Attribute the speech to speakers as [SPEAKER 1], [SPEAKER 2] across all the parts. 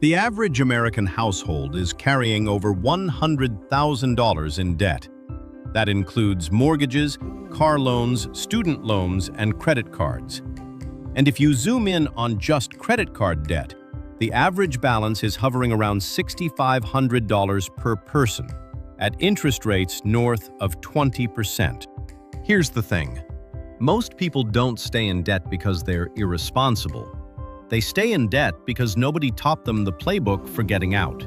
[SPEAKER 1] The average American household is carrying over $100,000 in debt. That includes mortgages, car loans, student loans, and credit cards. And if you zoom in on just credit card debt, the average balance is hovering around $6,500 per person, at interest rates north of 20%. Here's the thing. Most people don't stay in debt because they're irresponsible. They stay in debt because nobody taught them the playbook for getting out.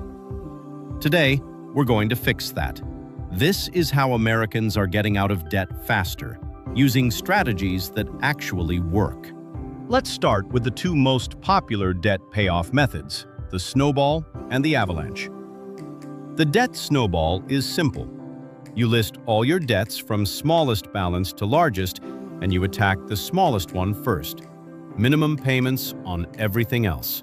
[SPEAKER 1] Today, we're going to fix that. This is how Americans are getting out of debt faster, using strategies that actually work. Let's start with the two most popular debt payoff methods, the snowball and the avalanche. The debt snowball is simple. You list all your debts from smallest balance to largest, and you attack the smallest one first. Minimum payments on everything else.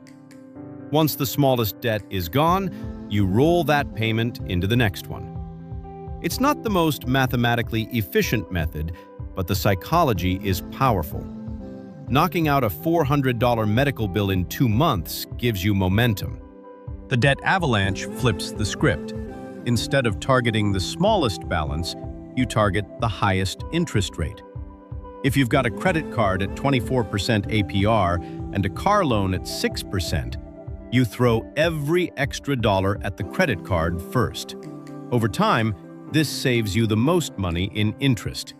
[SPEAKER 1] Once the smallest debt is gone, you roll that payment into the next one. It's not the most mathematically efficient method, but the psychology is powerful. Knocking out a $400 medical bill in 2 months gives you momentum. The debt avalanche flips the script. Instead of targeting the smallest balance, you target the highest interest rate. If you've got a credit card at 24% APR and a car loan at 6%, you throw every extra dollar at the credit card first. Over time, this saves you the most money in interest.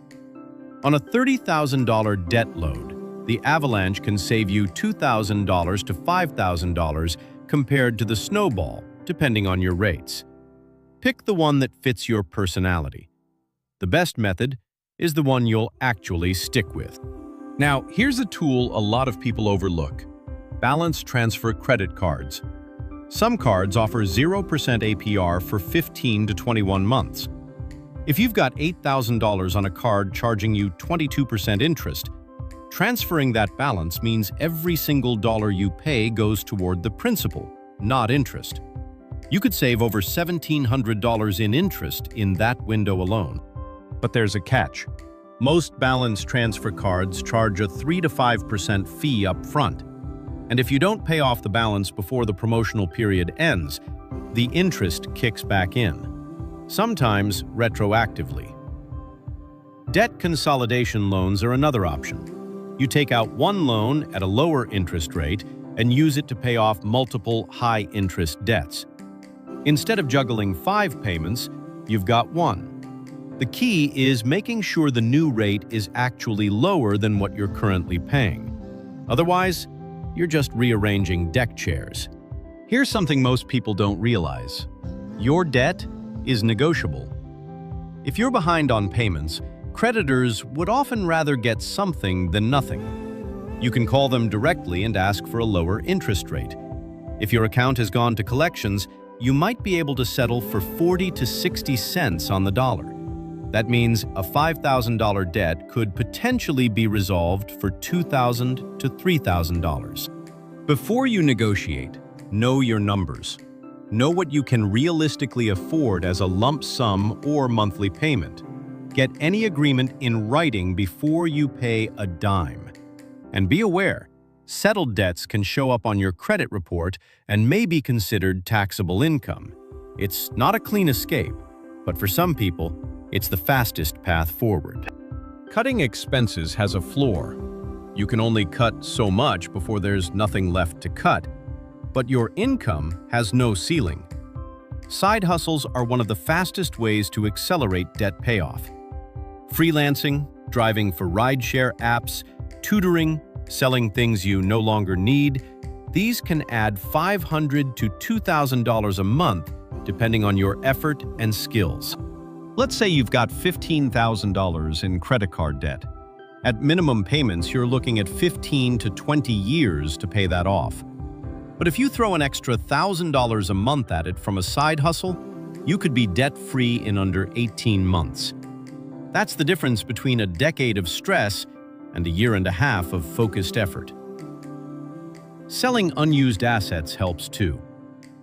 [SPEAKER 1] On a $30,000 debt load, the avalanche can save you $2,000 to $5,000 compared to the snowball, depending on your rates. Pick the one that fits your personality. The best method is the one you'll actually stick with. Now, here's a tool a lot of people overlook: balance transfer credit cards. Some cards offer 0% APR for 15 to 21 months. If you've got $8,000 on a card charging you 22% interest, transferring that balance means every single dollar you pay goes toward the principal, not interest. You could save over $1,700 in interest in that window alone. But there's a catch. Most balance transfer cards charge a 3 to 5% fee up front. And if you don't pay off the balance before the promotional period ends, the interest kicks back in, sometimes retroactively. Debt consolidation loans are another option. You take out one loan at a lower interest rate and use it to pay off multiple high-interest debts. Instead of juggling 5 payments, you've got one. The key is making sure the new rate is actually lower than what you're currently paying. Otherwise, you're just rearranging deck chairs. Here's something most people don't realize. Your debt is negotiable. If you're behind on payments, creditors would often rather get something than nothing. You can call them directly and ask for a lower interest rate. If your account has gone to collections, you might be able to settle for 40 to 60 cents on the dollar. That means a $5,000 debt could potentially be resolved for $2,000 to $3,000. Before you negotiate, know your numbers. Know what you can realistically afford as a lump sum or monthly payment. Get any agreement in writing before you pay a dime. And be aware, settled debts can show up on your credit report and may be considered taxable income. It's not a clean escape, but for some people, it's the fastest path forward. Cutting expenses has a floor. You can only cut so much before there's nothing left to cut, but your income has no ceiling. Side hustles are one of the fastest ways to accelerate debt payoff. Freelancing, driving for rideshare apps, tutoring, selling things you no longer need, these can add $500 to $2,000 a month depending on your effort and skills. Let's say you've got $15,000 in credit card debt. At minimum payments, you're looking at 15 to 20 years to pay that off. But if you throw an extra $1,000 a month at it from a side hustle, you could be debt-free in under 18 months. That's the difference between a decade of stress and a year and a half of focused effort. Selling unused assets helps too.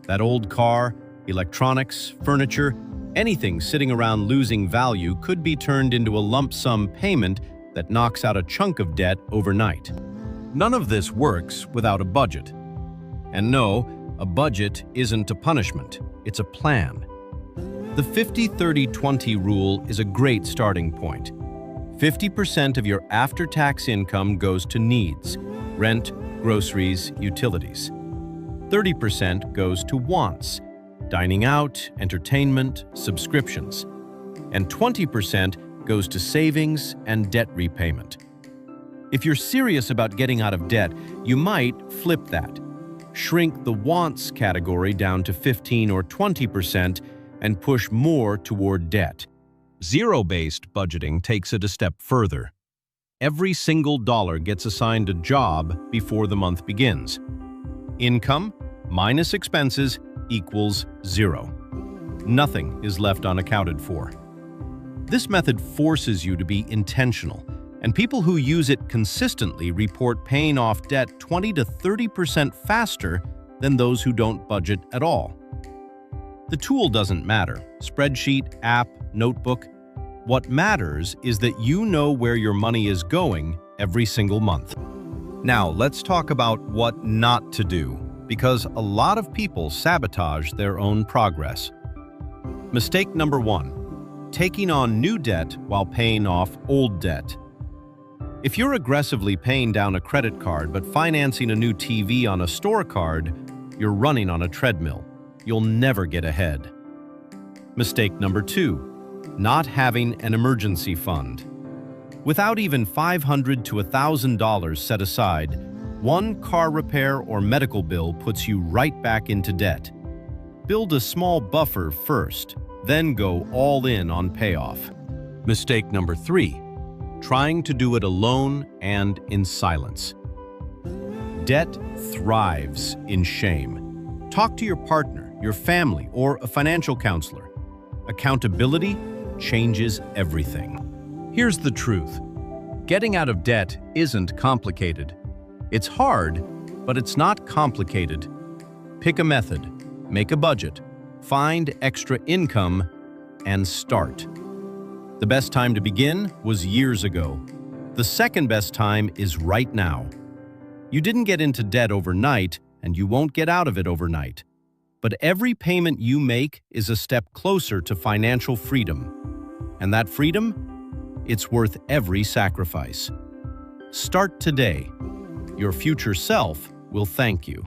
[SPEAKER 1] That old car, electronics, furniture, anything sitting around losing value could be turned into a lump sum payment that knocks out a chunk of debt overnight. None of this works without a budget. And no, A budget isn't a punishment, it's a plan. The 50-30-20 rule is a great starting point. 50% of your after-tax income goes to needs: rent, groceries, utilities. 30% goes to wants: dining out, entertainment, subscriptions. And 20% goes to savings and debt repayment. If you're serious about getting out of debt, you might flip that. Shrink the wants category down to 15 or 20% and push more toward debt. Zero-based budgeting takes it a step further. Every single dollar gets assigned a job before the month begins. Income minus expenses equals 0. Nothing is left unaccounted for. This method forces you to be intentional, and people who use it consistently report paying off debt 20 to 30% faster than those who don't budget at all. The tool doesn't matter: spreadsheet, app, notebook. What matters is that you know where your money is going every single month. Now, let's talk about what not to do, because a lot of people sabotage their own progress. Mistake number 1: taking on new debt while paying off old debt. If you're aggressively paying down a credit card but financing a new TV on a store card, you're running on a treadmill. You'll never get ahead. Mistake number 2: not having an emergency fund. Without even $500 to $1,000 set aside, one car repair or medical bill puts you right back into debt. Build a small buffer first, then go all in on payoff. Mistake number 3: trying to do it alone and in silence. Debt thrives in shame. Talk to your partner, your family, or a financial counselor. Accountability changes everything. Here's the truth: getting out of debt isn't complicated. It's hard, but it's not complicated. Pick a method, make a budget, find extra income, and start. The best time to begin was years ago. The second best time is right now. You didn't get into debt overnight, and you won't get out of it overnight. But every payment you make is a step closer to financial freedom. And that freedom? It's worth every sacrifice. Start today. Your future self will thank you.